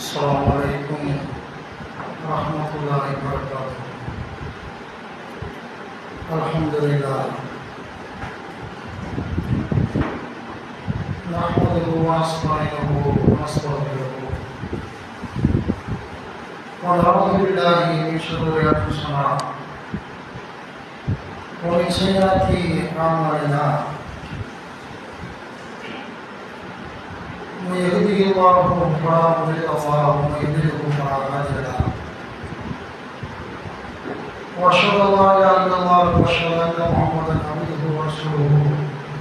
السلام عليكم ورحمة الله وبركاته. الحمد لله نحمده ونستعينه ونستغفره ونعوذ بالله من شرور أنفسنا ومن سيئات أعمالنا. من يهده الله فلا مضل له ومن يضلل فلا هادي له. واشهد ان لا اله الا الله واشهد ان محمدا عبده ورسوله.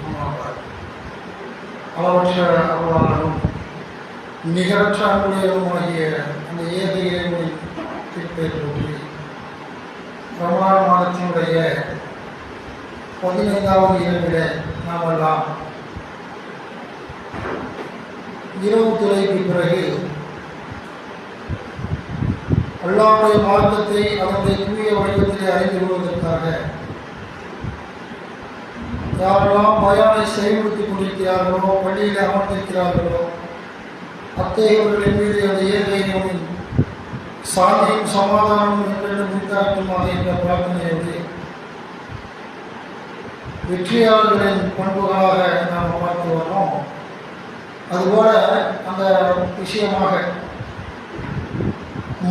اما بعد. அளவற்ற அருளாளரும் நிகரற்ற அன்புடையவருமாகிய அந்த ஏக இறைவனின் திருப்பை போற்றி ரமலான் மாதத்தினுடைய 15வது இரவிலே நாமெல்லாம் இரவு துறைக்கு பிறகு அல்லாஹ்வுடைய மார்க்கத்தை அதனுடைய தூய வடிவத்திலே அறிந்து கொள்வதற்காக யாரெல்லாம் பயானை செயல்படுத்திக் கொண்டிருக்கிறார்களோ, பள்ளியில் அமர்ந்திருக்கிறார்களோ, அத்தகையவர்களின் மீது அந்த இயற்கையின் சாந்தியும் சமாதானமும் என்றென்றும் உண்டாகட்டுமாக என்ற பிரார்த்தனையோடு வெற்றியாளர்களின் பண்புகளாக நாம் பார்த்து வரோம். அதுபோல அந்த விஷயமாக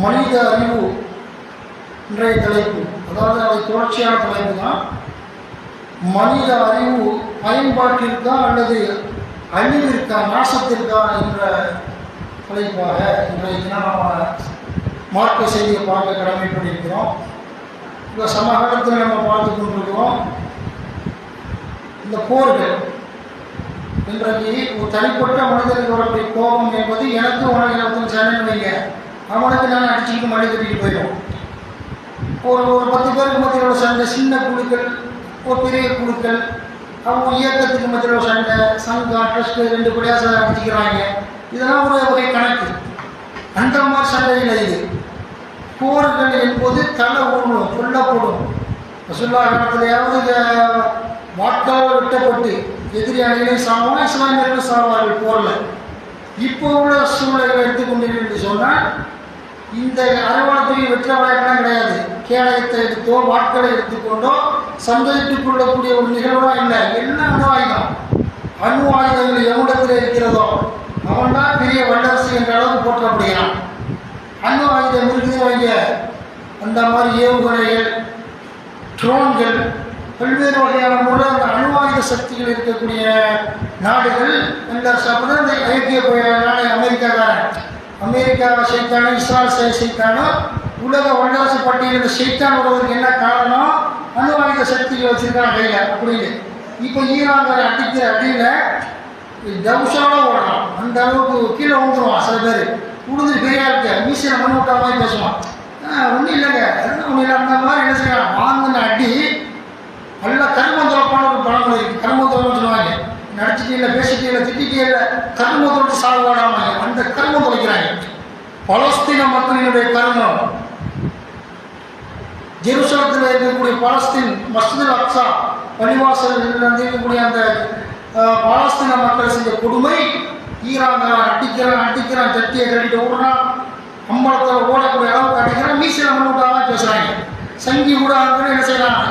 மனித அறிவு இன்றைய தலைப்பு, அதாவது அதை தொடர்ச்சியான தலைப்பு தான். மனித அறிவு பயன்பாட்டிற்கா அல்லது அழிவிற்கா, நாசத்திற்கா என்ற தலைப்பாக இன்றைய தினம் நாம் மார்க்க செய்தியை பார்க்க கடமைப்பட்டிருக்கிறோம். இப்போ சமகாலத்தில் நம்ம பார்த்து கொண்டிருக்கிறோம் இந்த போர்கள். இன்றைக்கு ஒரு தனிப்பட்ட மனிதனுக்கு வரக்கூடிய கோபம் என்பது எனக்கு உனக்கு சண்டை வைங்க, அவனுக்கு நான் அடிச்சுக்கிட்டு மழை கட்டிட்டு போயிடும். ஒரு 10 பேருக்கு மத்தியோட சண்டை, சின்ன குழுக்கள், ஒரு பெரிய குழுக்கள், அவங்க இயக்கத்துக்கு மத்தியோட சண்டை, சங்கம், ட்ரஸ்ட்டு 2 படியாக அடிச்சுக்கிறாங்க. இதெல்லாம் ஒரு வகை கணக்கு. அந்த மாதிரி சண்டையில் இது போர்கள் என்பது தலை ஊணும், சொல்லப்படும். ரசூலுல்லாஹி காலத்திலேயாவது வாட்கால் வெட்டப்பட்டு எதிரி அணிகளையும் சாவாங்க, இஸ்லாமியர்களும் சாவார்கள் போரில். இப்போ உள்ள சூழ்நிலைகளை எடுத்துக்கொண்டீர்கள் என்று சொன்னால் இந்த அரவணைத்துறை வெற்ற வழக்கெல்லாம் கிடையாது. கேடயத்தை எடுத்தோ வாட்களை எடுத்துக்கொண்டோ சந்தேகித்துக் கொள்ளக்கூடிய ஒரு நிகழ்வா இல்லை. எல்லாம் அணு ஆயுதம். அணு ஆயுதங்கள் எவ்விடத்தில் இருக்கிறதோ அவன் தான் பெரிய வல்லரசு என்ற அளவுக்கு போற்றப்படுகிறான். அணு ஆயுதம் இருக்குது வைங்க, அந்த மாதிரி ஏவுகணைகள், ட்ரோன்கள், பல்வேறு வகையான முறை அந்த அணு ஆயுத சக்திகள் இருக்கக்கூடிய நாடுகள் அப்படிதான் இந்த ஐக்கிய நாடு அமெரிக்கா செய்தானோ, இஸ்ராயல் செய்தானோ, உலக வல்லரசு பட்டியலில் செய்தான் வருவதற்கு என்ன காரணம்? அணு ஆயுத சக்திகள் வச்சிருக்காங்க கையில் அப்படின்னு. இப்போ ஈரான் அடிக்கிற அடியில் தவுஷாக ஓடலாம், அந்த அளவுக்கு கீழே விழுந்துருவான். சில பேர் உழுந்து பெரியா இருக்க மீசியில் மண் விட்டா மாதிரி பேசுவான். ஒன்றும் இல்லைங்க, ஒன்றும் இல்லை. அந்த மாதிரி என்ன செய்யலாம், வாங்கின அடி நல்லா கருமந்தொலைப்பான ஒரு பழங்கள் இருக்குது. கருமந்தொலைன்னு சொல்லுவாங்க. நடிச்சிட்டே இல்லை, பேசிட்டே இல்லை, திட்டிகிட்டே இல்லை, கருமந்தொலை சாகுவாடாமாங்க. அந்த கருமம் தொலைக்கிறாங்க. பலஸ்தீன மக்களினுடைய கருமம், ஜெருசலத்தில் இருக்கக்கூடிய பலஸ்தீன் மஸ்ஜிதுல் அக்ஸா பள்ளிவாசல் இருக்கக்கூடிய அந்த பலஸ்தீன மக்கள் செஞ்ச கொடுமை. ஈரான் அடிக்கிறான், சட்டியை கட்டிட்டு ஓடுறான், அம்பலத்தில் ஓடக்கூடிய அளவுக்கு அடிக்கிறான். மீசில் மண்ணுட்டாக பேசுகிறாங்க. சங்கி ஊடகங்கள் என்ன செய்யறாங்க,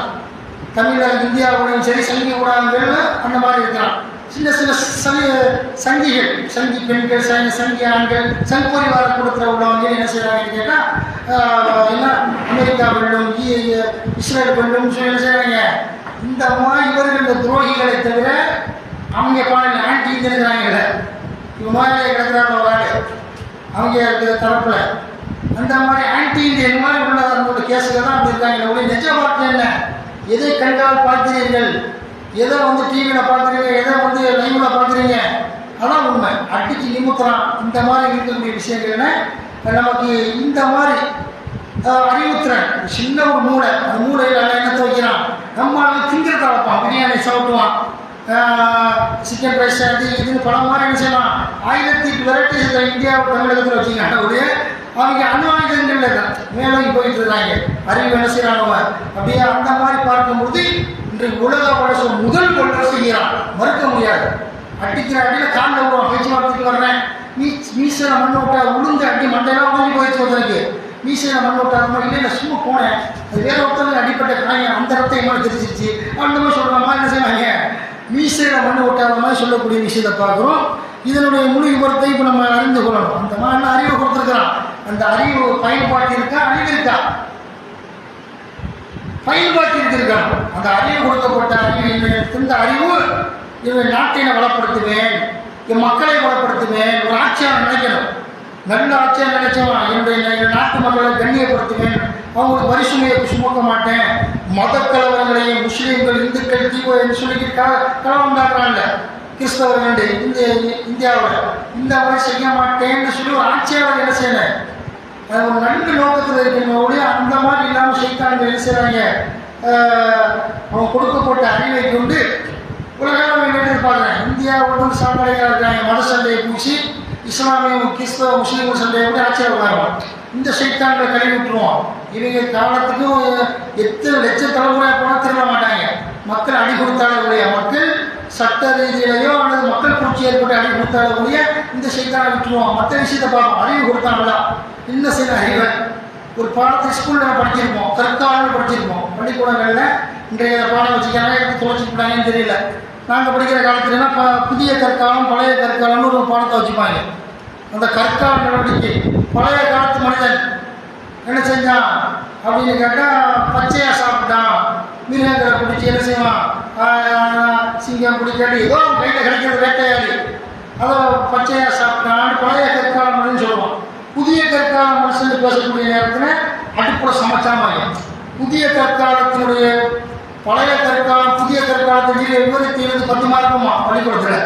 தமிழர் இந்தியாவுடையும் சரி சங்கி ஊடகங்கள் அந்த மாதிரி இருக்கிறான். சின்ன சங்கிகள், சங்கி பெண்கள், சங்கி ஆண்கள், சங்கோரிவார கொடுக்குற உள்ளவங்க என்ன செய்கிறாங்கன்னு கேட்டால் என்ன அமெரிக்காவிலும் இஸ்ரேலுக்கும் என்ன செய்கிறாங்க. இந்த மாதிரி இவர்கள் இந்த துரோகிகளை தவிர அவங்க பாடல ஆன்டி இருக்கிறாங்கல்ல, இவங்க மாதிரி கிடக்கிறாங்க ஒரு ஆள் அவங்க இருக்கிற தரப்பில். அந்த மாதிரி ஆன்டி இந்தியன் மாதிரி உள்ள அவங்களோட கேஸுகள் தான் அப்படி இருக்காங்க. உடைய நிஜ வார்த்தை என்ன? எதை கண்டால் பார்க்கிறீர்கள், எதை டிவியில் பார்க்குறீங்க, எதை லைவில் பார்க்குறீங்க, அதான் உண்மை. அடிச்சு நிமித்துறான். இந்த மாதிரி இருக்கக்கூடிய விஷயங்கள்னு நமக்கு இந்த மாதிரி அறிவுத்திறன். சின்ன ஒரு மூளை, அந்த மூளையில் எண்ணத்தை வைக்கிறான். நம்மளால திங்கிறத வைப்பான், பிரியாணி சாப்பிடுவான், சிக்கன் ரைஸ் இதுன்னு பல மாதிரி என்ன செய்யலாம். 1008 வெரைட்டிஸ் இந்தியாவை தமிழகத்தில் வச்சுக்காங்க. அவங்க அணு ஆயுதங்கள் மேலும் போயிட்டு இருக்காங்க. அறிவு என்ன செய்யறாங்க அப்படியே. அந்த மாதிரி பார்க்கும்போது இன்றைக்கு உலக வளர்ச்சி முதல் வல்லரசு ஈரான், மறுக்க முடியாது. அடிக்கிற அடியில் காண்ட விடுவான். பேச்சுவார்த்தைக்கு வர்றேன், மீச மீசையில் மண் விட்டா உளுந்து அடி மண்டையெல்லாம் உளுந்து போயிடுச்சு ஒருத்தருக்கு. மீசையில் மண் விட்டா அது மாதிரி இல்லை, சும்மா போனேன், அது வேற ஒருத்தருக்கு அடிப்பட்ட காயம், அந்த ரத்தம் எங்களை தெரிஞ்சிச்சு அந்த மாதிரி சொல்கிறாமா என்ன செய்வாங்க? மீசையில் மண் விட்டாத மாதிரி சொல்லக்கூடிய விஷயத்தை பார்க்குறோம். இதனுடைய முழு விவரத்தை இப்போ நம்ம அறிந்து கொள்ளணும். அந்த மாதிரி அறிவு கொடுத்துருக்கிறான். அந்த அறிவு பயன்பாட்டு இருக்கா, அறிவு இருக்கா? பயன்பாட்டிற்கு இருக்கணும். அந்த அறிவு கொடுக்கப்பட்ட அறிவு, இந்த அறிவு இவன் நாட்டை வளப்படுத்துவேன், என் மக்களை வளப்படுத்துவேன், ஒரு ஆட்சியாக நினைக்கணும். நல்ல ஆட்சியாக நினைச்சவன் என்னுடைய நாட்டு மக்களை கண்ணியப்படுத்துவேன், அவங்களுக்கு வரிசுமையை சுமக்க மாட்டேன், மத கலவரங்களையும் முஸ்லீம்கள் இந்துக்கள் தீப என்று சொல்லிக்கிட்டு கலவரம் காட்டுறாங்க கிறிஸ்தவர்கள் இந்தியாவில், இந்த மாதிரி செய்ய மாட்டேன்னு சொல்லி ஒரு ஆட்சியாளர் என்ன செய்யணும்? அது ஒரு நல்ல நோக்கத்தில் இருக்கிறவங்களுடைய அந்த மாதிரி இல்லாமல் சைத்தான்கள் என்ன செய்கிறாங்க? அவங்க கொடுக்கப்பட்ட அறிவை கொண்டு உலகம் எதிர்பார்க்குறேன். இந்தியாவோட சாப்பாடுகளாக இருக்காங்க, மத சண்டையை பூசி இஸ்லாமிய கிறிஸ்தவ முஸ்லீம் சண்டையை விட்டு ஆட்சியாக உருவாங்க. இந்த சைத்தான்களை கழுவி விட்டுருவோம். இவங்க காலத்துக்கும் எத்தனை லட்ச தலைமுறை போனால் திரும்ப மாட்டாங்க. மக்கள் அடி கொடுத்தாலே மக்கள் சட்ட ரீதியிலையோ அல்லது மக்கள் பூச்சி ஏற்பட்டு அடி கொடுத்தாலே இந்த சைத்தானை விட்டுருவோம். மற்ற விஷயத்தை பார்ப்போம். அறிவு கொடுத்தாங்களா என்ன செய்ய அறிவை? ஒரு பாடத்தை ஸ்கூலில் நம்ம படிச்சிருப்போம், கற்காலம் படிச்சிருப்போம், பள்ளிக்கூடங்களில் இன்றைய பாடம் வச்சுக்காங்க, எப்படி தொலைச்சிருப்பாங்கன்னு தெரியல. நாங்கள் படிக்கிற காலத்துலன்னா புதிய கற்காலம் பழைய கற்காலம்னு ஒரு பாடத்தை வச்சுப்பாங்க. அந்த கற்கால நடவடிக்கை பழைய காலத்து மனிதன் என்ன செஞ்சான் அப்படின்னு கேட்டால் பச்சையாக சாப்பிட்டான், மிருகங்களை பிடிச்சி என்ன செய்வான், சிங்கம் பிடிக்காட்டி ஏதோ கையில் கிடைக்கிறது வேட்டையாடி அதை பச்சையாக சாப்பிட்டான்னு பழைய கற்கால மனிதன் சொல்லுவான். புதிய கற்கால மனுஷன் பேசக்கூடிய நேரத்தில் அடுப்பில் சமைச்சாமாங்க. புதிய கற்காலத்தினுடைய பழைய கற்காலம் புதிய கற்காலத்தில் விவரித்து 10 மார்க்குமா பள்ளிக்கூடத்தில்.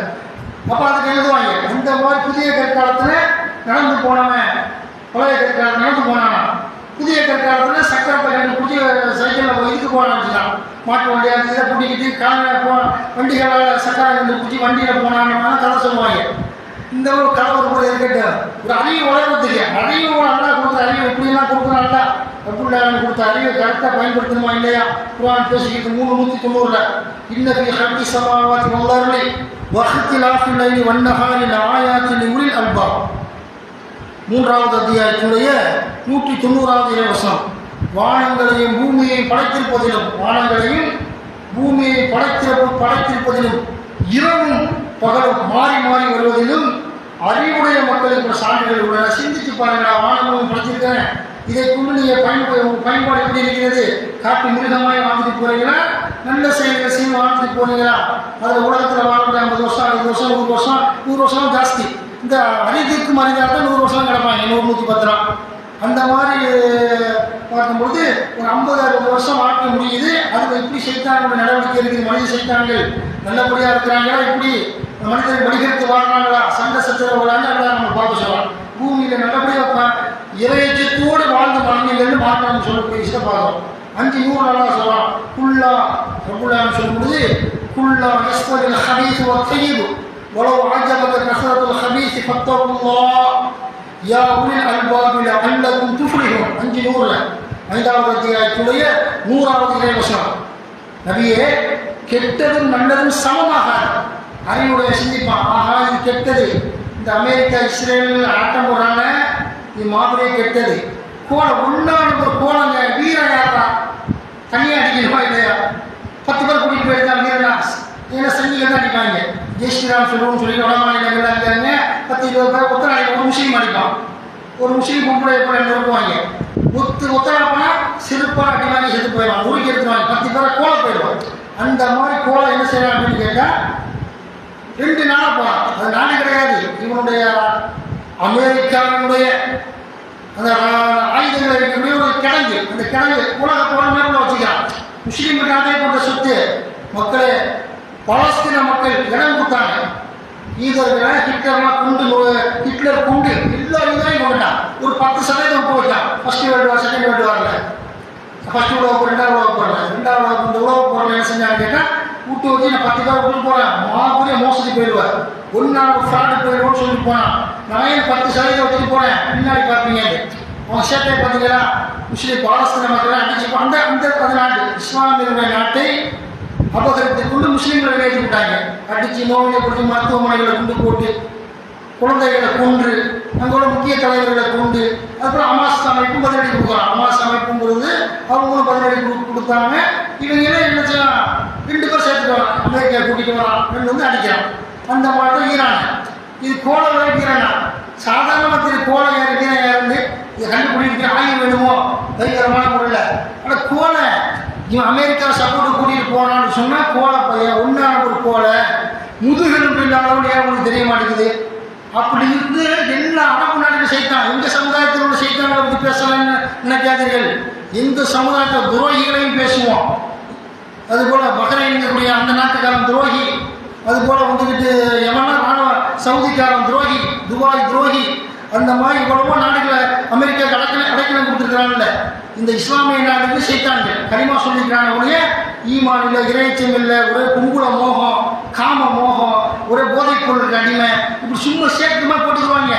அப்போ அதுக்கு எழுதுவாங்க. இந்த மாதிரி புதிய கற்காலத்தில் நடந்து போனவன் பழைய கற்காலத்தில் நடந்து போனானா, புதிய கற்காலத்தில் சக்கரத்தை கண்டுபிடிச்சி சைக்கிளில் இதுக்கு போனான்னு மாட்டு வண்டியாக இதை கூட்டிக்கிட்டு காலையில் வண்டிகளால் சக்கரை கண்டுபிடிச்சி வண்டியில் போனான்னு கதை சொல்லுவாங்க. இந்த ஒரு கதை ஒரு கூட இருக்கட்டும். ஒரு அறிவு வளர்றதுக்கு அறிவு நல்லா கொடுக்குற அறிவு எப்படிலாம் கொடுக்குறாங்களா அப்படிலாம் கொடுத்த அறிவை கரெக்டாக பயன்படுத்தணுமா இல்லையா? குர்ஆன் பேசிக்கிட்டு 390 இன்னபி ஹல்கி ஸமாவாத்தி வல் அர்தி வஹ்திலாஃபில் லைலி வன் நஹாரி லஆயாத்தின் லிஉலில் அல்பாப். 3வது அத்தியாயத்தினுடைய 190வது இறைவசனம். வானங்களையும் பூமியையும் படைத்திருப்பதிலும் வானங்களையும் பூமியை படைத்திருப்பதிலும் இரவும் பகலும் மாறி மாறி வருவதிலும் அறிவுடைய மக்களுக்கு சான்றுகள் உள்ளன. சிந்திச்சு பாருங்களா, வானங்களும் படைச்சிருக்கேன், இதை கொண்டு நீங்கள் பயன்பாடு எப்படி இருக்கிறது? காட்டு மிருகமாய் வாழ்ந்துட்டு போறீங்களா, நல்ல செயல்கள் செய்து வாழ்ந்துட்டு போறீங்களா? அதில் உலகத்தில் வாழ்க்கை 50 வருஷம் 60 வருஷம் 100 வருஷம் 100 வருஷம் ஜாஸ்தி. இந்த அறிவிக்கும் அறிஞராக தான் 100 வருஷம் கிடப்பாங்க, 100-110 ரூபா. அந்த மாதிரி பார்க்கும்பொழுது ஒரு 50-60 வருஷம் வாழ்க்கை முடியுது. அதில் எப்படி சைத்தானுடைய நடவடிக்கை இருக்குது? மனித சைத்தான்கள் நல்லபடியாக இருக்கிறாங்களா, இப்படி மனிதர்கள் வடிகெடுத்து வாழ்றாங்களா, சண்டை சச்சரவுகளான்னு எல்லாம் நம்ம பார்க்க சொல்லலாம். பூமியில் நல்லபடியாக இறையச்சத்தோடு வாழ்ந்த மனிதர்கள் மாற்றம்னு சொல்லக்கூடிய விஷயத்தை பார்க்குறோம். 500 நல்லா சொல்லலாம். குல்லா ரபுல்லான்னு சொல்லும்போது குல்லா யஸ்தவில் ஹபீஸ் வத்தீபு வலோ அஜபக கஸரத்துல் ஹபீஸ் ஃபத்தகுல்லாஹ் யா உலில் அல்பாபி லஅல்லகும் துஃப்லிஹூன். 500 5வது அத்தியாயத்துடைய 100வது இறைவசனம். நபியே, கெட்டதும் நல்லதும் சமமாக அறிவுடைய சிந்திப்பான். ஆஹா, இது கெட்டது, இந்த அமெரிக்கா இஸ்ரேல் ஆட்டம் போடுறாங்க, இது மாதிரி கெட்டது. கோலம் ஒன்றான ஒரு கோலங்க வீரன் யாரா தனியாக அடிக்கணுமா இல்லையா? 10 பேர் கூட்டிகிட்டு போயிருந்தா வீரனா ஏன்னா சங்கிகள் தான் அடிப்பாங்க. ஜெய் ஸ்ரீராம் சொல்லுவோம்னு சொல்லி வடமாநிலங்கள் இருக்காங்க. 10-20 பேர் ஒத்தனை அடிப்பான். ஒரு முஸ்லீம் அடிப்பான், ஒரு முஸ்லீம் பொம்பளை எப்படி நொறுக்குவாங்க. ஒத்தனை போனால் சிறுப்பாக அடி வாங்கி செத்து போயிடுவான், உருக்கி எடுத்துவாங்க. 10 பேரை கோலை போயிடுவான். அந்த மாதிரி கோலை என்ன செய்யலாம் அப்படின்னு கேட்டால் 2 நாளாக போகலாம். அது நாடு கிடையாது, இவனுடைய அமெரிக்காவினுடைய அந்த ஆயுதங்கள் இருக்கக்கூடிய ஒரு கிழங்கு. அந்த கிழங்கு உலக மேற்கொள்ள வச்சுக்கிறான். முஸ்லீம் நாட்டை போன்ற சொத்து மக்களே, பலஸ்தீன மக்கள் இடம் கொடுத்தாங்க. ஈதர்களை ஹிட்லர்லாம் ஹிட்லர் குண்டு எல்லா இதையும் கொண்டுட்டான். ஒரு 10% விட்டு வச்சான். First world war, second world வாரில், ஃபர்ஸ்ட் உலக போர், 2வது உலக போரில், 2வது இந்த உலக போரில் என்ன செஞ்சான்னு கேட்டால் விட்டு வச்சு நான் 10 பேர் விட்டு போகிறேன், மாபெரிய மோசடி போயிடுவார், ஒரு நாள் ஃப்ராடு போயிடுவோம்னு சொல்லிட்டு போனான். நான் ஏன் 10% வச்சுட்டு போகிறேன், பின்னாடி பார்ப்பீங்க. அவன் சேட்டை பார்த்தீங்களா, முஸ்லீம் பாலஸ்தீன மக்களை அடிச்சு அந்த அந்த நாட்டு இஸ்லாமிய நாட்டை அபகரித்து கொண்டு முஸ்லீம்களை வெளியேற்றி விட்டாங்க. அடித்து நோயை கொடுத்து மருத்துவமனைகளை கொண்டு போட்டு குழந்தைகளை கொன்று, அங்கே உள்ள முக்கிய தலைவர்களை கொண்டு, அதுக்கப்புறம் அமாஸ் அமைப்பும் பதிலடி கொடுக்குறான். அமாஸ் அமைப்புங்கிறது அவங்களும் பதிலடி கொடுத்தாங்க. இவங்க என்ன செய்யலாம், 2 பேர் சேர்த்துட்டு வரான், அமெரிக்கா கூட்டிகிட்டு வரான், 2 வந்து அடிக்கிறான். அந்த மாதிரி தான் ஈரான். இது கோலை விளைக்கிறானா, சாதாரணமாக கோலை இருந்து இதை கண்டுபிடிக்கிற ஆய்வு வேணுமோ பயங்கரமான முறையில். ஆனால் கோலை இவன் அமெரிக்கா சப்போர்ட்டு கூட்டிகிட்டு போனான்னு சொன்னால் கோலை பையன் உண்மையான ஒரு கோலை முதுகெலும்பு இல்லாதவங்க அவங்களுக்கு தெரிய மாட்டேங்குது. அப்படி இருந்து எல்லா அரபு நாட்டிலும் செய்தான். எந்த சமுதாயத்தில் உள்ள செய்தாங்களை பற்றி பேசலாம்னு நினைக்காதீர்கள். எந்த சமுதாயத்தில் துரோகிகளையும் பேசுவோம். அதுபோல் பஹ்ரைன்கக்கூடிய அந்த நாட்டுக்காரன் துரோகி, அதுபோல் வந்துக்கிட்டு எவனா ராணுவ சவுதிக்காரன் துரோகி, துபாய் துரோகி, அந்த மாதிரி இவ்வளவோ நாடுகளை அமெரிக்கா அடைக்கலம் கொடுத்துருக்கிறாங்கல்ல. இந்த இஸ்லாமிய நாடுக்கு செய்தாங்க கனிமா சொல்லிக்கிறாங்க. ஒரே ஈமான் இல்லை, இறைச்சம் இல்லை, ஒரே குங்குல மோகம், காம மோகம், ஒரே போதைப் பொருளுக்கு அடிமை, இப்படி சும்மா சேர்த்துமா போட்டுக்குவாங்க.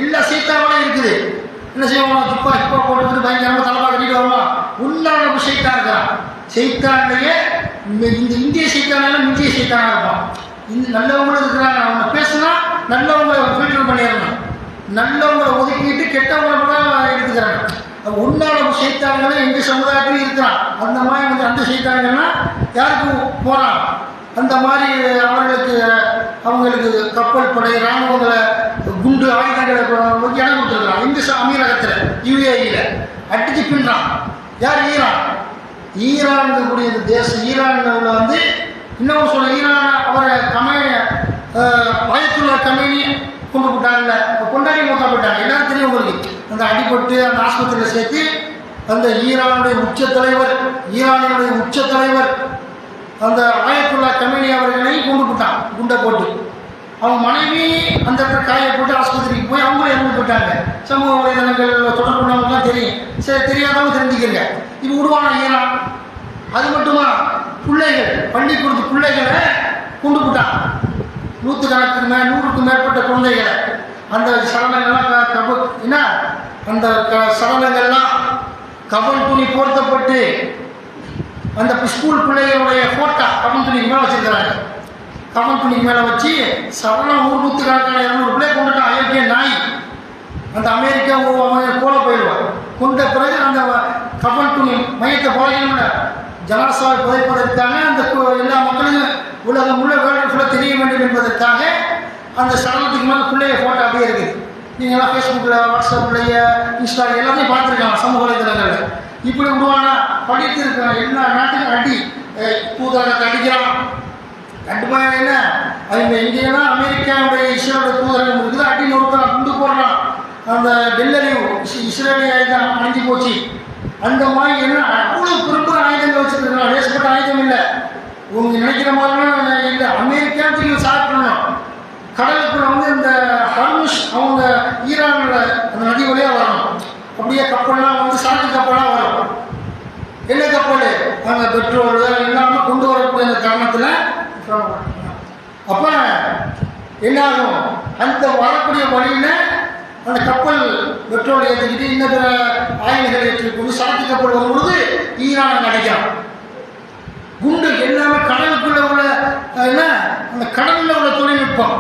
எல்லா சைத்தானோட இருக்குது. என்ன செய்வோம், துப்பா போட்டுக்கிட்டு பயங்கரமாக தலைப்பா கட்டிட்டு வருவோம். உண்டான சைத்தான் இருக்கிறான். சைத்தான்லேயே இந்த இந்திய சைத்தானெல்லாம் இந்திய சைத்தானாக இருப்பான். இந்த நல்லவங்களும் இருக்கிறாங்க. அவங்க பேசுனா நல்லவங்களை ஃபில்டர் பண்ணிடணும், நல்லவங்களை ஒதுக்கிட்டு கெட்டவங்களை தான் எடுத்துக்கிறாங்க. உன்னால சைத்தான்களும் எந்த சமுதாயத்திலும் இருக்கிறான். அந்த மாதிரி வந்து அந்த சைத்தான்கள்லாம் யாருக்கு போகிறான், அந்த மாதிரி அவங்களுக்கு கப்பல் படை, இராணுவங்களை, குண்டு ஆயுதங்களை இடம் கொடுத்துருக்குறான். இந்த அமீரகத்தில் யுஏஇயில் அடிச்சு பின்றான். யார், ஈரான். ஈரான் கூடிய தேசம். ஈரானில் வந்து இன்னொரு சொல்ல, ஈரான் அவரை ஆயத்துல்லா கமேனி கொண்டு போட்டாங்கல்ல, கொண்டாடி மூத்தா போயிட்டாங்க. எல்லாரும் தெரியும் உங்களுக்கு. அந்த அடிபட்டு அந்த ஆஸ்பத்திரியில் சேர்த்து அந்த ஈரானுடைய உச்ச தலைவர், ஈரானினுடைய உச்ச தலைவர் அந்த ஆயத்துல்லா கமேனி அவர்களை கொண்டு போட்டான் குண்டை போட்டு. அவங்க மனைவி அந்த இடத்துல காயப்பட்டு ஆஸ்பத்திரிக்கு போய் அவங்களும் இறந்து போயிட்டாங்க. சமூக வலைதளங்கள் தொடர்பு பண்ணவங்கலாம் தெரியும். சரி, தெரியாதவங்க தெரிஞ்சுக்கிறங்க. இப்போ விடுவானா ஈரான்? அது மட்டுமா, பிள்ளைகள் பள்ளிக்கூடத்து பிள்ளைகளை கொண்டு போட்டான். 100க்கும் மேற்பட்ட குழந்தைகளை. அந்த சடலங்கள்லாம் என்ன, அந்த சடலங்கள்லாம் கபன் துணி போர்த்தப்பட்டு அந்த ஸ்கூல் பிள்ளைகளுடைய போட்டா கபன் துணிக்கு மேலே வச்சிருக்கிறாங்க. கபன் துணிக்கு மேலே வச்சு சடலம் 100 200 பிள்ளை கொண்டுட்டான். அயோக்கிய நாய். அந்த அமெரிக்கா போல போயிடுவான். கொண்ட பிறகு அந்த கபன் துணி மையத்தை போகணும்ல, ஜனாசாவை புதைப்பதற்காக அந்த எல்லா மக்களும் உலகம் உள்ள வேர்ல்டு ஃபுல்லாக தெரிய வேண்டும் என்பதற்காக அந்த சடலத்துக்கு மேலே பிள்ளைய ஃபோட்டோ அப்படியே இருக்குது. நீங்களாம் ஃபேஸ்புக்கில், வாட்ஸ்அப்பில், இன்ஸ்டாவில் எல்லாத்தையும் பார்த்துருக்காங்க, சமூக வலைதளங்களில். இப்படி விடுவானா, படித்து இருக்கான். எல்லா நாட்டுக்கும் அடி, தூதரகத்தை அடிக்கிறான். கண்டிப்பாக என்ன, அவங்க இங்கேயெல்லாம் அமெரிக்காவுடைய இஸ்ரேலுடைய தூதரகம் இருக்குது, அடி நொறுக்கிறான், குண்டு போடுறான். அந்த டெல்லரியும் இஸ்ரேலிய ஆயுதம் அணிஞ்சு போச்சு. அந்த மாதிரி என்ன அவ்வளோ குறிப்பிட்ட ஆயுதங்கள் வச்சுருக்காங்க. வேசப்பட்ட ஆயுதம் இல்லை, உங்க நினைக்கிற மாதிரிலாம் இல்லை. அமெரிக்காவுக்கு நீங்கள் சாப்பிடணும். கடலுக்குள்ள வந்து இந்த ஹர்முஷ் அவங்க ஈரானில் அந்த நதி வழியாக வரணும். அப்படியே கப்பல்லாம் வந்து சாக்கு கப்பலாக வரும். என்ன கப்பல், அங்கே பெட்ரோல் எல்லாமே கொண்டு வரக்கூடிய அந்த காரணத்தில் அப்போ என்ன ஆகும், அந்த வரக்கூடிய வழியில் அந்த கப்பல் பெட்ரோல் ஏற்றிக்கிட்டு இன்னும் பிற ஆயுதங்கள் ஏற்றிக்கொண்டு சாக்கு கப்பல் வரும்பொழுது ஈரான் கிடைக்கும். குண்டு எல்லாமே கடலுக்குள்ள உள்ள என்ன, அந்த கடலில் உள்ள தொழில்நுட்பம்.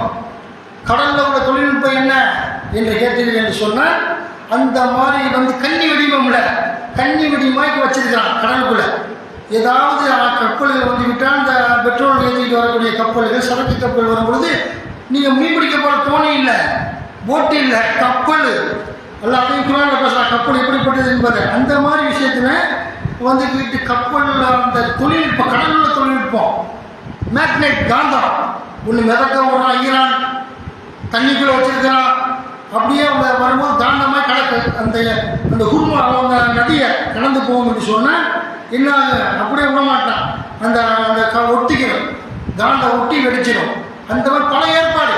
கடலில் உள்ள தொழில்நுட்பம் என்ன என்று கேட்டீர்கள் என்று சொன்னால், அந்த மாதிரி வந்து கன்னி வெடிமம்ல கன்னி வெடிமாய்க்கு வச்சிருக்கிறான் கடலுக்குள்ள. ஏதாவது கப்பல்கள் வந்துவிட்டால் அந்த பெட்ரோல் ஏற்றிட்டு வரக்கூடிய கப்பல்கள், சரக்கு கப்பல் வரும்பொழுது நீங்கள் மீன் பிடிக்க போகிற தோணி இல்லை, போட்டு இல்லை, கப்பல். எல்லாத்தையும் குரானில் பேசலாம், கப்பல் எப்படிப்பட்டது என்பது. அந்த மாதிரி விஷயத்தில் வந்துக்கிட்டு கப்பல் அந்த தொழில்நுட்பம், கடலுள்ள தொழில்நுட்பம், மேக்னெட் காந்தம் ஒன்று மிதக்க விடுறான் ஈரான், தண்ணிக்குள்ளே வச்சிருக்கிறான். அப்படியே அவங்க வரும்போது காந்தமாக கடக்கு அந்த அந்த குருமா அவங்க நதியை கடந்து போகும் என்று சொன்னால் என்ன, அப்படியே விடமாட்டான். அந்த அந்த ஒட்டிக்கணும், காந்த ஒட்டி வெடிச்சிடும். அந்த மாதிரி பல ஏற்பாடு.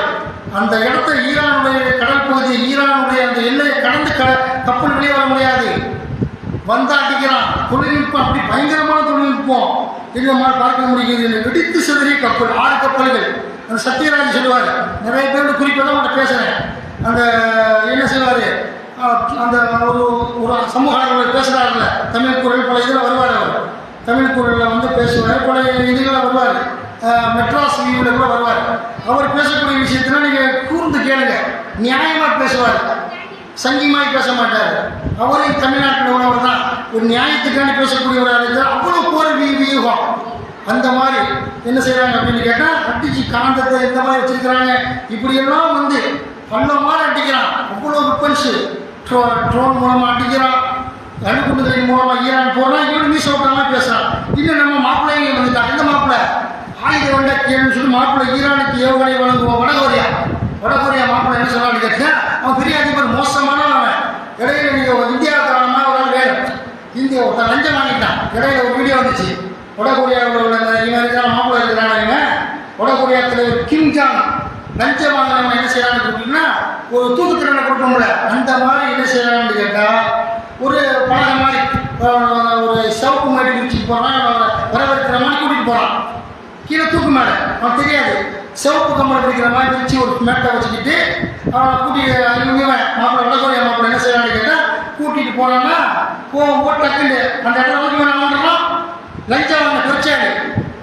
அந்த இடத்த ஈரானுடைய கடல் பகுதி, ஈரானுடைய அந்த எல்லையை கடந்து கப்பல் வெளியே வர முடியாது. வந்தாட்டிக்கிறான். தொழில்நுட்பம் அப்படி பயங்கரமான தொழில்நுட்பம் இந்த மாதிரி பார்க்க முடியுது. வெடித்து சிதறிய கப்பல், 6 கப்பல்கள். அந்த சத்யராஜ் சொல்லுவார், நிறைய பேரோட குறிப்பாக தான் உங்கள்கிட்ட பேசுகிறேன். அந்த என்ன செய்வார், அந்த ஒரு சமூக பேசுகிறாருல, தமிழ் குரல் பல இதில் வருவார். அவர் தமிழ் குரலில் வந்து பேசுவார், பல இதுகளில் வருவார். மெட்ராஸ் வியூவில் கூட வருவார். அவர் பேசக்கூடிய விஷயத்தில் நீங்கள் கூர்ந்து கேளுங்க. நியாயமாக பேசுவார், சங்கிமாய் பேச மாட்டார். அவரையும் தமிழ்நாட்டில் உள்ளவர் தான், ஒரு நியாயத்துக்கான பேசக்கூடியவராக இருந்தால் அவ்வளோ போர் வியூகம். அந்த மாதிரி என்ன செய்கிறாங்க அப்படின்னு கேட்டால், அடிச்சு காந்தத்தை இந்த மாதிரி வச்சுருக்கிறாங்க. இப்படியெல்லாம் வந்து பல்ல மாதிரி அடிக்கிறான், அவ்வளோ வெப்பன்ஸு ட்ரோன் மூலமாக அடிக்கிறான், அணுகுண்டுகளின் மூலமாக ஈரான் போகிறான். இவரு மீச ஓட்டமாக பேசுகிறான். இன்னும் நம்ம மாப்பிள்ளைங்க வந்துட்டான். எந்த மாப்பிள்ளை? ஆயுத வண்ட கேள்வி சொல்லி மாப்பிள்ளை ஈரானுக்கு ஏவுகணை வழங்குவோம். வடகொரியா மாப்பிள்ளை என்ன சொன்னான்னு கேட்டேன், அவன் பெரிய அதிபர் மோசமானவன். இடையில நீங்கள் இந்தியாவுக்காரமாக ஒரு ஆள் வேணும், இந்தியா ஒருத்தன் லஞ்சம் வாங்கிட்டான். இடையில ஒரு வீடியோ வந்துச்சு, வடகொரியாவில் உள்ள இவன் இருக்கிற மாப்பிள்ளை இருக்கிறாங்க. இவன் வடகொரியா தலைவர் கிம் ஜாங் லஞ்சம் வாங்கினவன் என்ன செய்யறான்னு கேட்டீங்கன்னா, ஒரு தூக்கு தண்டனை கொடுக்கணும்ல, அந்த மாதிரி என்ன செய்யறான்னு கேட்டால், ஒரு பழக மாதிரி ஒரு சவுக்கு மாதிரி முடிச்சுட்டு போகிறான், வரவேற்கிற மாதிரி கூட்டிகிட்டு போகிறான். கீழே தூக்கு மேலே அவன் தெரியாது, சிவப்பு கம்பளம் பிடிக்கிற மாதிரி பிரித்து ஒரு மேட்டை வச்சுக்கிட்டு அவனை கூட்டிகிட்டு மாப்பிள்ளை வடகொரியா மாப்பிள்ளை என்ன செய்யறான்னு கேட்டால், கூட்டிகிட்டு போனான்னா போகும்போது டக்குண்டு அந்த இடத்துல வந்து இவன் வந்துடுறான். லஞ்சம் வாங்க பிரச்சாடு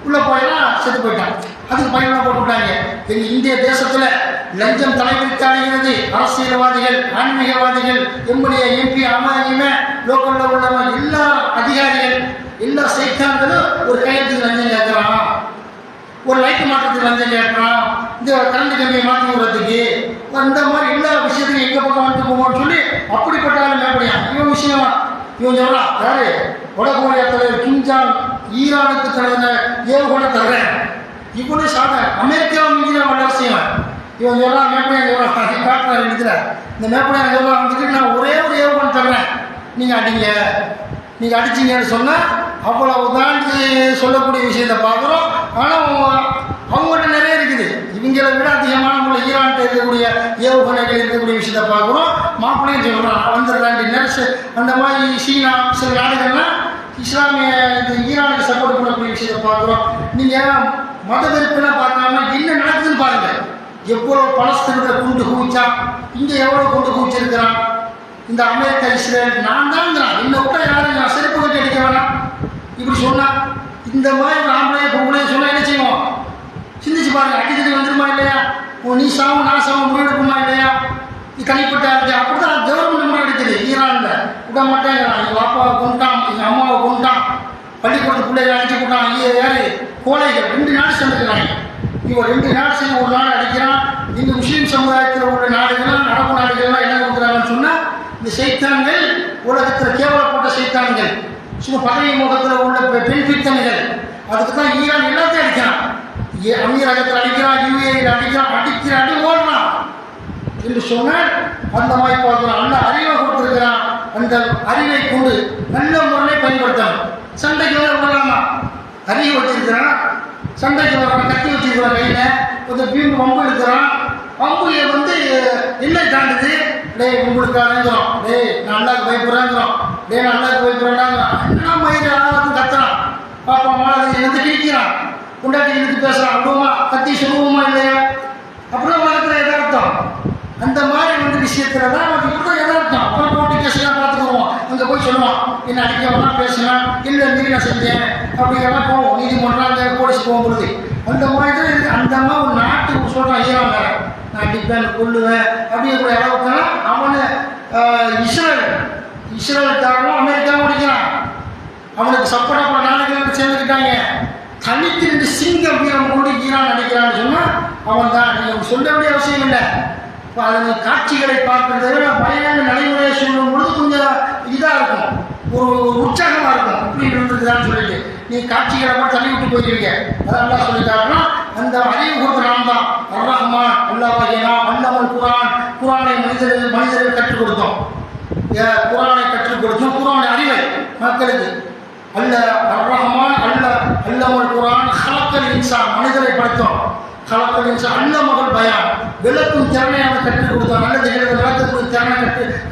உள்ளே போயிடலாம், செத்து போயிட்டான். அதுக்கு பயணம் போட்டுவிட்டாங்க. எங்கள் இந்திய தேசத்தில் லஞ்சம் தலைவிரித்தாடுகிறது. அரசியல்வாதிகள், ஆன்மீகவாதிகள், எம்எல்ஏ, எம்பி, அம்மாயுமே, லோக்கலில் உள்ளவங்க எல்லா அதிகாரிகள், எல்லா சைத்தான்களும் ஒரு கையெழுத்துக்கு லஞ்சம் கேட்குறான், ஒரு லைட்டு மாற்றத்துக்கு லஞ்சம் கேட்குறான், இந்த கரண்ட் கம்பியை மாற்றி விடுறதுக்கு, இந்த மாதிரி எல்லா விஷயத்தையும் எங்கள் பக்கம் வந்துட்டு போவோம்னு சொல்லி அப்படிப்பட்டாலும் மேப்படியான். இவன் விஷயம் இவன் சொல்கிறான், யாரு? வடகொரியா தலைவர் கிம் ஜாங் ஈரானுக்கு தனது ஏவுகணை தர்றேன். இவனே சாதனை அமெரிக்காவும் இந்தியா வல்லரசியம். இவன் சொல்கிறான், மேப்படியான் சொல்கிறான், காட்டுறாரு இருக்கிற இந்த மேப்படியான் சொல்கிறான் வந்துட்டு, நான் ஒரே ஒரு ஏவுகணை தர்றேன், நீங்கள் அடிங்க. நீங்கள் அடிச்சிங்கன்னு சொன்னால் அவ்வளவுதான் சொல்லக்கூடிய விஷயத்தை பார்க்குறோம். ஆனால் அவங்கள்ட்ட நிறைய இருக்குது. இவங்களை விட அதிகமான உள்ள ஈரான்கிட்ட இருக்கக்கூடிய ஏவுகணைகள் இருக்கக்கூடிய விஷயத்தை பார்க்குறோம். மாப்பிள்ளையும் சொல்கிறான், வந்துடுறாண்டி நர்ஸு அந்த மாதிரி சீனா சில நாடுகள்லாம் இஸ்லாமிய இந்த ஈரானுக்கு சப்போர்ட் பண்ணக்கூடிய விஷயத்தை பார்க்குறோம். நீங்கள் மத வெறுப்புனா பார்க்காம என்ன நடக்குதுன்னு பாருங்கள். எவ்வளோ பலஸ்தீனத்தை குண்டு குவிச்சான், இங்கே எவ்வளோ குண்டு குவிச்சிருக்கிறான். இந்த அமெரிக்கா, இஸ்ரேல் நான் தாங்கிறான், என்னை விட்டா யாரும் நான் செருப்பு கட்டி அடிக்க வேணாம் இப்படி சொன்னால், இந்த மாதிரி ஒரு ஆம்பளையை பொம்பளையை சொன்னால் என்ன செய்வோம்? சிந்திச்சு பாருங்க. அடிக்கடி வந்துருமா இல்லையா? நீ சாவும் நான் சாவும் முடிவெடுக்குமா இல்லையா? நீ தனிப்பட்ட அப்படி தான் கவர்மெண்ட் முறை எடுக்குது. ஈரானில் விட மாட்டேங்கிறான். எங்கள் அப்பாவை கொண்டான், எங்கள் அம்மாவை கொண்டான், பள்ளிக்கூடத்து பிள்ளைகளை அடிச்சு கொண்டான். யாரு? கோழைகள் 2 நாடு சேர்ந்துக்கிறாங்க. இவன் 2 நாடு சேர்ந்து ஒரு நாடு அடிக்கிறான். இந்த முஸ்லீம் சமுதாயத்தில் உள்ள நாடுகள்லாம், அரபு நாடுகள்லாம் என்ன கொடுக்குறாங்கன்னு சொன்னால், இந்த சைத்தான்கள் உலகத்தில் கேவலப்பட்ட சைத்தான்கள், சும்மா பதவி முகத்தில் உள்ள பெண் பித்தன்கள், அதுக்கு தான் ஈரான் எல்லாத்தையும் அடிக்கிறான். அமீரகத்தில் அடிக்கிறான், யூஏயில் அடிக்கிறான், அடிக்கிற அடி ஓடுறான் என்று சொன்னால் அந்த மாதிரி பார்க்குறான். நல்ல அறிவை கொடுத்துருக்கிறான். அந்த அறிவை கொண்டு நல்ல முறையை பயன்படுத்தணும். சண்டைக்கு வர விடலாமா? அறிவு வச்சிருக்கிறான், சண்டைக்கு வர்றான், கத்தி வச்சிருக்கிறான், கையில் கொஞ்சம் வீம்பு வம்பு எடுக்கிறான். வம்புல வந்து என்ன தாண்டுது? டேய் உங்களுக்கு அழைஞ்சிடும், டேய் நான் அல்லாக்கு பயப்படுறேங்கிறோம், டே நான் அல்லாக்கு பயப்படுறேன்னாங்கிறான். என்ன மயிறு ஆளாத்து கத்துறான், பாப்பா மாலை வந்து கிழிக்கிறான், கொண்டாட்டி இழுத்து பேசுகிறான். அவ்வளோமா கத்தி சொல்லுவோமா இல்லையா? அப்புறம் உலகத்தில் எதார்த்தம் அந்த மாதிரி வந்து விஷயத்தில் தான் நமக்கு இப்போ தான் எதார்த்தம். அப்புறம் போட்டு கேஸ்லாம் பார்த்துக்குவோம், அங்கே போய் சொல்லுவான், என்ன அடிக்கவெல்லாம் பேசுவேன், இல்லை மீறி நான் செஞ்சேன் அப்படிங்கிறலாம் போவோம். நீதிமன்றம் அங்கே போலீஸ் போகும்பொழுது அந்த மாதிரி தான் இருக்குது. அந்த மாதிரி ஒரு நாட்டுக்கு சொல்கிறான், ஈரான் வேறு நான் அடிப்பேன் கொள்ளுவேன் அப்படிங்கிற அளவுக்குலாம் அவனை இஸ்ரேலுக்காரனும் அமெரிக்காவும் அடிக்கிறான். அவனுக்கு சப்போர்ட்டாக பல நாடுகளுக்கு சேர்ந்துக்கிட்டாங்க. தனித்து 2 சிங்கம் வீரம் கொண்டு ஈரான் அடிக்கிறான்னு சொன்னால் அவன் தான். நீங்கள் சொல்ல வேண்டிய அவசியம் இல்லை. இப்போ அதனை காட்சிகளை பார்க்கறத விட பயண நடைமுறையை சொல்லும் பொழுது கொஞ்சம் இதாக இருக்கும், ஒரு உற்சாகமாக இருக்கும். இப்படி இருந்துருக்குதான்னு சொல்லிட்டு நீ காட்சிகளை கூட தள்ளி விட்டு போயிருவீங்க. அதெல்லாம் சொல்லிட்டாருன்னா அந்த அறிவு கொடுக்குறான் தான். அர்-ரஹ்மான் அல்லாஹ் அல்லமல் குரானை மனிதர்கள் கற்றுக் கொடுத்தோம். குரானை கற்றுக் கொடுத்தோம், குரானை அறிவை மக்களுக்கு. அர்-ரஹ்மான் அல்லமல் குரான் ஹலக்கல் இன்சான், மனிதரை படைத்தோம். ஹலக்கல் இன்சான் அல்லமல் பயான், விளக்கும் திறனை அவன் கற்றுக் கொடுத்தோம். நல்ல நிகழ்வு விளக்கக்கூடிய திறனை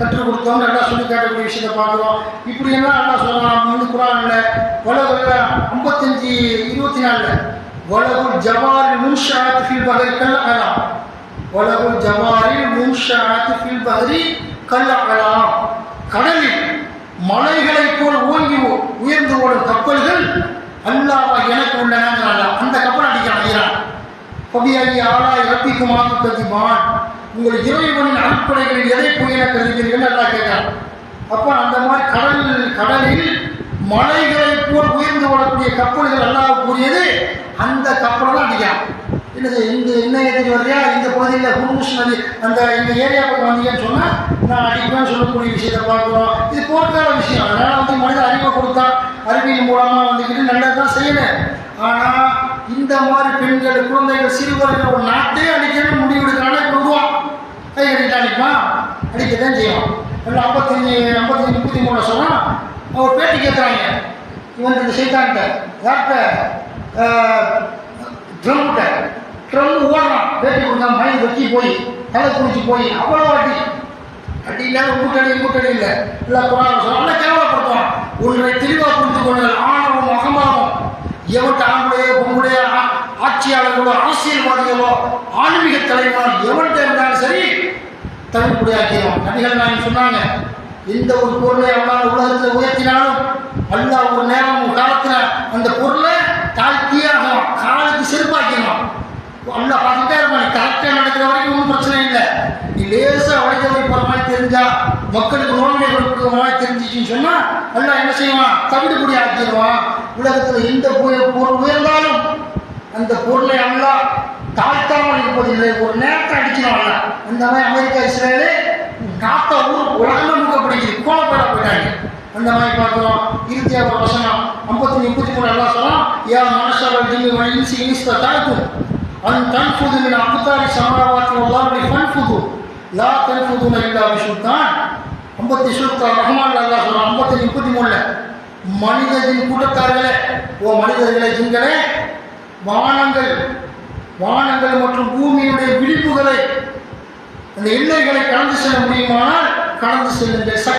கற்றுக் கொடுத்தோம். நல்லா சொல்லி காட்டக்கூடிய விஷயத்தை பார்க்குறோம். இப்படி எல்லாம் நல்லா சொல்லலாம். வந்து குரானில் உலகில் 55:24 வலகுல் ஜவாரில் முன்ஷாத் ஃபில் பஹரி கல் அலாம், வலகுல் ஜவாரில் முன்ஷாத் ஃபில் பஹரி கல் அலாம், கடலில் மலைகளைப் போல் ஓங்கி உயர்ந்து ஓடும் கப்பல்கள் அல்லாஹ் எனக்கு உள்ளன. அந்த கப்பல் அடிக்கிறான் ஈரான். கொபியாகி ஆளாய் ரப்பிக்குமாக்கு கதிபான், உங்கள் இறைவனின் அடிப்படைகளில் எதை பொய் என கருதுகிறீர்கள் நல்லா கேட்கிறார். அப்போ அந்த மாதிரி கடலில் மலைகளை போல் உயர்ந்து வரக்கூடிய கப்பல்கள் எல்லாம் கூறியது அந்த கப்பலை தான் அடிக்கலாம். என்னது இந்த இன்னையத்துக்கு வரையா இந்த பகுதியில் குருமுஷ் நதி அந்த இந்த ஏரியாவுக்கு வந்தீங்கன்னு சொன்னால் நான் அடிப்பேன் சொல்லக்கூடிய விஷயத்தை பார்க்குறோம். இது போர்க்கால விஷயம். அதனால் வந்து மனித அறிவை கொடுத்தா அறிவியல் மூலமாக வந்துக்கிட்டு நல்லது தான் செய்யணும். ஆனால் இந்த மாதிரி பெண்கள் குழந்தைகள் சிறுவர்கள் ஒரு நாட்டே அடிக்கணும்னு முடிவு எடுக்கிறானே விடுவான். கை கட்டிட்டு அடிப்பான், அடிக்கதான் செய்வான். 55 33 சொன்னால் அவர் பேட்டி கேட்குறாங்க. இவன் இந்த சைத்தான்கிட்ட யார்கிட்ட ட்ரம் ஓடுறான். பேட்டி கொடுத்தா மயில் வெட்டி போய் தலை குடிச்சு போய் அவ்வளோ அடி இல்லாத கூட்டணி இல்லை குரான் சொல்ல கேவலப்படுத்துவான். ஒன்றை தெளிவாக புரிந்து கொள்ளுங்கள். ஆணவம் அகமானம் எவன்ட்டு ஆண்களுடைய பொங்குடைய ஆட்சியாளர்களோ அரசியல்வாதிகளோ ஆன்மீக தலைவர் எவன்கிட்ட இருந்தாலும் சரி தவிர்ப்புடையாக்கிடும். நபிகள் நாயகம் சொன்னாங்க, எந்த ஒரு பொருளை அல்லாஹ் உலகத்தில் உயர்த்தினாலும் அல்லாஹ் ஒரு நேரம் ஒரு காலத்தில் அந்த பொருளை தாழ்த்தியாகலாம், காலுக்கு செருப்பாக்கணும். அல்லாஹ் பார்த்துட்டே இருப்பான். கரெக்டாக நடக்கிற வரைக்கும் ஒன்றும் பிரச்சனை இல்லை. நீ லேசாக உழைக்க போகிற மாதிரி தெரிஞ்சா, மக்களுக்கு நோன்மை கொடுக்குற மாதிரி தெரிஞ்சிச்சுன்னு சொன்னால் அல்லாஹ் என்ன செய்வான்? தவிடுபடி ஆக்கிடுவான். உலகத்தில் எந்த பொருள் உயர்ந்தாலும் அந்த பொருளை அல்லாஹ் தாழ்த்தாமல் இருப்பதில்லை, ஒரு நேரத்தை அடிக்கிறான். அந்த மாதிரி அமெரிக்கா இஸ்ரேலு காத்த ஊர் உலகமே முக்கப்படுகிறது, கோலப்பட போயிட்டாங்க. அந்த மாதிரி பார்க்குறோம். இறுதியாக ஒரு வசனம் 53 எல்லாம் சொல்லலாம். ஏன் மனுஷாவில் ஜிம்மி வயசு இனிஸ்த தாய்க்கும் அன் தன்புதுமின் அப்புத்தாரி சமாவாத்தி உள்ளாருடைய பன்புது லா தன்புதுன இல்லா விஷுத்தான் 50 சுல்தா ரஹ்மான் அல்லா சொல்கிறான். 53 மனிதனின் கூட்டத்தார்களே, ஓ மனிதர்களே ஜிங்களே, வானங்கள் மற்றும் பூமியுடைய விழிப்புகளை அந்த எல்லைகளை கடந்து செல்ல முடியுமானால் கடந்து செல்லுங்கள்.